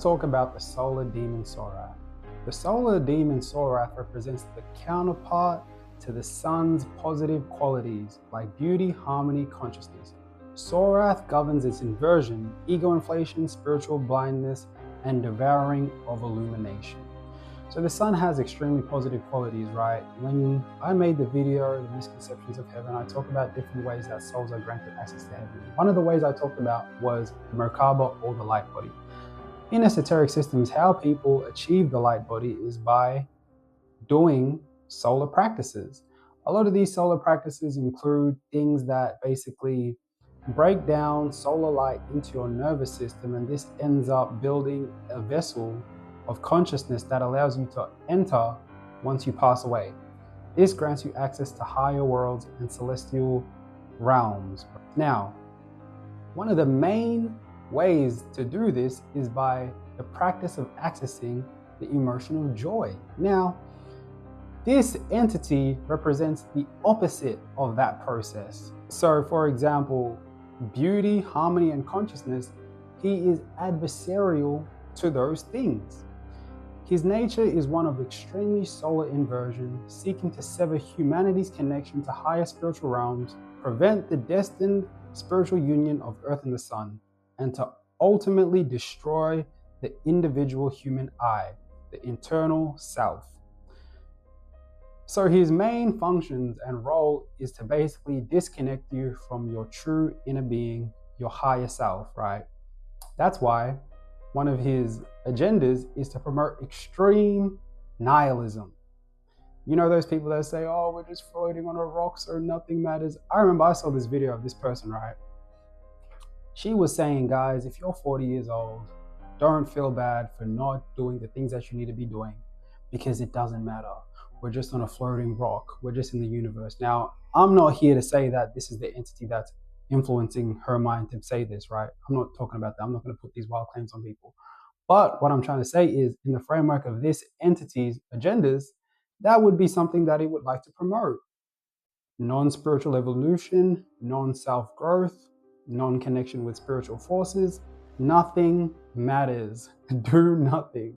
talk about the solar demon Sorath. The solar demon Sorath represents the counterpart to the sun's positive qualities like beauty, harmony, consciousness. Sorath governs its inversion, ego inflation, spiritual blindness, and devouring of illumination. So the sun has extremely positive qualities, right? When I made the video, The Misconceptions of Heaven, I talked about different ways that souls are granted access to heaven. One of the ways I talked about was the Merkaba, or the light body. In esoteric systems, how people achieve the light body is by doing solar practices. A lot of these solar practices include things that basically break down solar light into your nervous system, and this ends up building a vessel of consciousness that allows you to enter once you pass away. This grants you access to higher worlds and celestial realms. Now, one of the main ways to do this is by the practice of accessing the emotion of joy. Now, this entity represents the opposite of that process. So, for example, beauty, harmony, and consciousness, he is adversarial to those things. His nature is one of extremely solar inversion, seeking to sever humanity's connection to higher spiritual realms, prevent the destined spiritual union of Earth and the Sun, and to ultimately destroy the individual human I, the internal self. So his main functions and role is to basically disconnect you from your true inner being, your higher self, right? That's why one of his agendas is to promote extreme nihilism. You know those people that say, oh, we're just floating on a rock so nothing matters. I remember I saw this video of this person, right? She was saying, guys, if you're 40 years old, don't feel bad for not doing the things that you need to be doing, because it doesn't matter. We're just on a floating rock. We're just in the universe. Now, I'm not here to say that this is the entity that's influencing her mind to say this, right? I'm not talking about that. I'm not going to put these wild claims on people. But what I'm trying to say is, in the framework of this entity's agendas, that would be something that it would like to promote. Non-spiritual evolution, non-self growth, non-connection with spiritual forces. Nothing matters. Do nothing.